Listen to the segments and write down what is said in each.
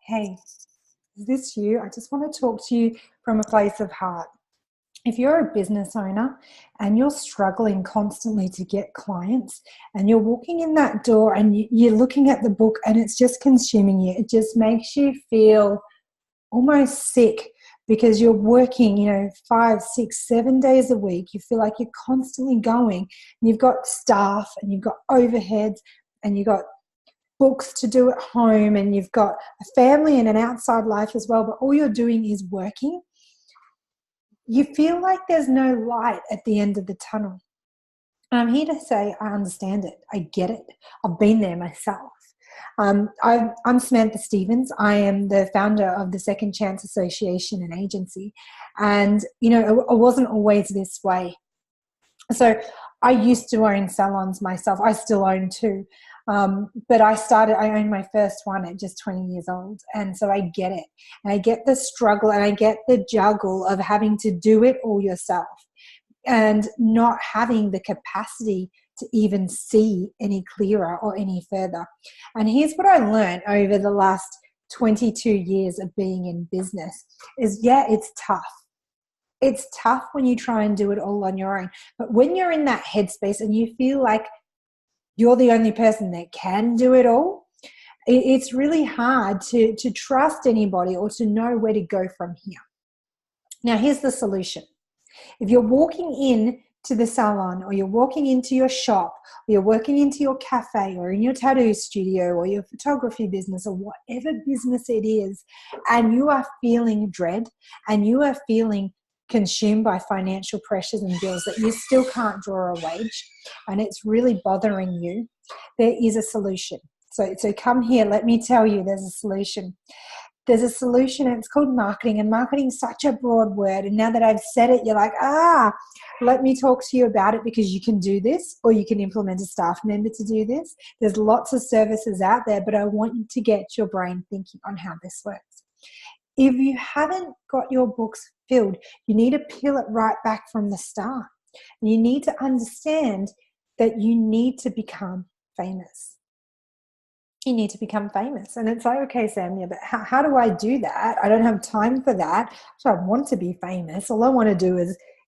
Hey, is this you? I just want to talk to you from a place of heart. If you're a business owner and you're struggling constantly to get clients and you're walking in that door and you're looking at the book and it's just consuming you, it just makes you feel almost sick because you're working, 5, 6, 7 days a week. You feel like you're constantly going and you've got staff and you've got overheads and you've got books to do at home and you've got a family and an outside life as well, but all you're doing is working. You feel like there's no light at the end of the tunnel. And I'm here to say I understand it. I get it. I've been there myself. I'm Samantha Stevens. I am the founder of the Second Chance Association and Agency. And, it wasn't always this way. So I used to own salons myself. I still own two. But I owned my first one at just 20 years old. And so I get it. And I get the struggle and I get the juggle of having to do it all yourself and not having the capacity to even see any clearer or any further. And here's what I learned over the last 22 years of being in business is, it's tough. It's tough when you try and do it all on your own. But when you're in that headspace and you feel like you're the only person that can do it all, it's really hard to trust anybody or to know where to go from here. Now, here's the solution. If you're walking in to the salon or you're walking into your shop or you're working into your cafe or in your tattoo studio or your photography business or whatever business it is, and you are feeling dread and you are feeling consumed by financial pressures and bills that you still can't draw a wage and it's really bothering you, there is a solution. So come here, let me tell you there's a solution. There's a solution and it's called marketing, and marketing is such a broad word, and now that I've said it you're like, let me talk to you about it, because you can do this or you can implement a staff member to do this. There's lots of services out there, but I want you to get your brain thinking on how this works. If you haven't got your books filled, you need to peel it right back from the start. And you need to understand that you need to become famous. You need to become famous. And it's like, okay, Sam, but how do I do that? I don't have time for that. So I want to be famous. All I want to do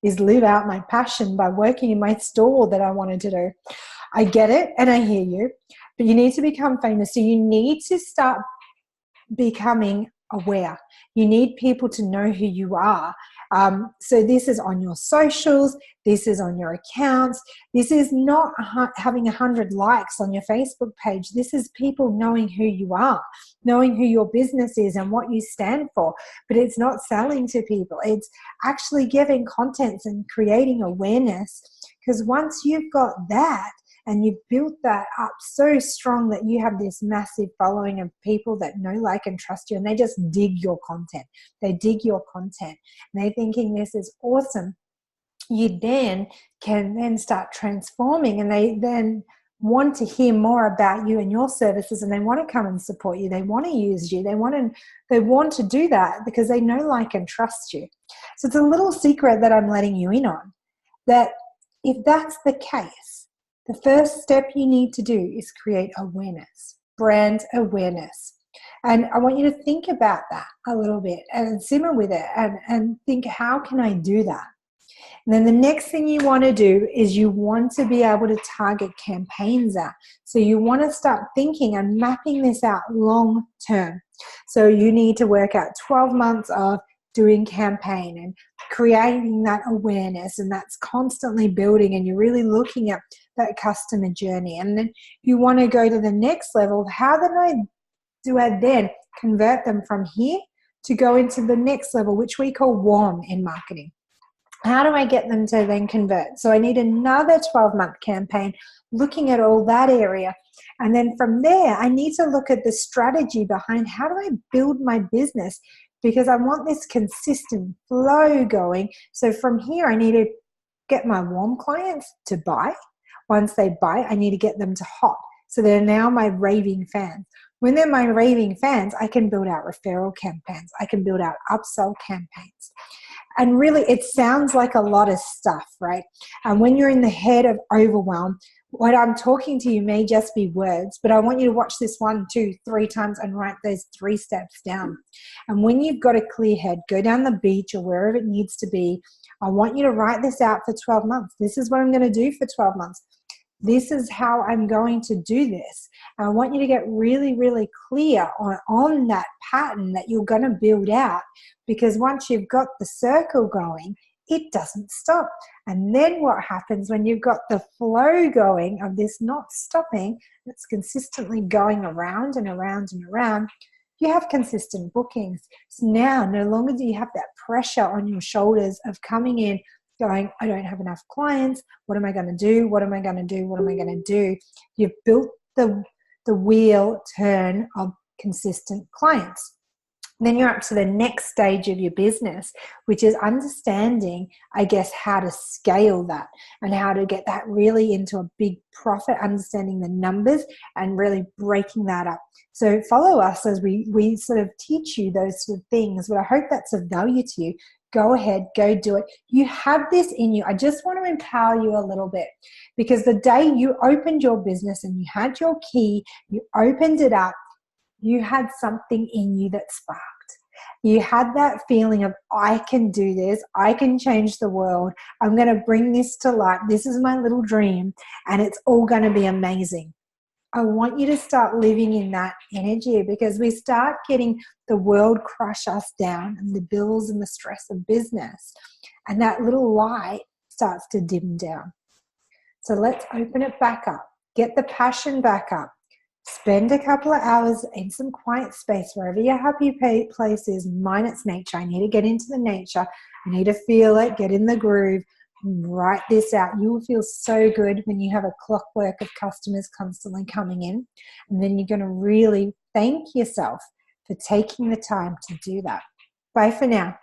is live out my passion by working in my store that I wanted to do. I get it and I hear you, but you need to become famous. So you need to start becoming aware. You need people to know who you are. So this is on your socials. This is on your accounts. This is not having 100 likes on your Facebook page. This is people knowing who you are, knowing who your business is and what you stand for. But it's not selling to people. It's actually giving content and creating awareness. Because once you've got that, and you've built that up so strong that you have this massive following of people that know, like, and trust you, and they just dig your content. They dig your content. And they're thinking this is awesome. You then can start transforming, and they then want to hear more about you and your services, and they want to come and support you. They want to use you. They want to do that because they know, like, and trust you. So it's a little secret that I'm letting you in on, that if that's the case, the first step you need to do is create awareness, brand awareness. And I want you to think about that a little bit and simmer with it and think, how can I do that? And then the next thing you want to do is you want to be able to target campaigns out. So you want to start thinking and mapping this out long term. So you need to work out 12 months of doing campaign and creating that awareness, and that's constantly building, and you're really looking at that customer journey. And then you want to go to the next level of how do I then convert them from here to go into the next level, which we call warm in marketing. How do I get them to then convert? So I need another 12-month campaign looking at all that area. And then from there, I need to look at the strategy behind how do I build my business, because I want this consistent flow going. So from here, I need to get my warm clients to buy. Once they buy, I need to get them to hot. So they're now my raving fans. When they're my raving fans, I can build out referral campaigns. I can build out upsell campaigns. And really, it sounds like a lot of stuff, right? And when you're in the head of overwhelm, what I'm talking to you may just be words, but I want you to watch this 1, 2, 3 times and write those 3 steps down. And when you've got a clear head, go down the beach or wherever it needs to be. I want you to write this out for 12 months. This is what I'm going to do for 12 months. This is how I'm going to do this. And I want you to get really, really clear on that pattern that you're going to build out, because once you've got the circle going, it doesn't stop. And then what happens when you've got the flow going of this not stopping, it's consistently going around and around and around, you have consistent bookings. So now no longer do you have that pressure on your shoulders of coming in going, I don't have enough clients. What am I going to do? What am I going to do? What am I going to do? You've built the wheel turn of consistent clients. Then you're up to the next stage of your business, which is understanding, I guess, how to scale that and how to get that really into a big profit, understanding the numbers and really breaking that up. So follow us as we sort of teach you those sort of things, but I hope that's of value to you. Go ahead, go do it. You have this in you. I just want to empower you a little bit, because the day you opened your business and you had your key, you opened it up, you had something in you that sparked. You had that feeling of, I can do this. I can change the world. I'm going to bring this to light. This is my little dream, and it's all going to be amazing. I want you to start living in that energy, because we start getting the world crush us down and the bills and the stress of business, and that little light starts to dim down. So let's open it back up. Get the passion back up. Spend a couple of hours in some quiet space, wherever your happy place is. Mine, it's nature. I need to get into the nature. I need to feel it, get in the groove, and write this out. You will feel so good when you have a clockwork of customers constantly coming in. And then you're going to really thank yourself for taking the time to do that. Bye for now.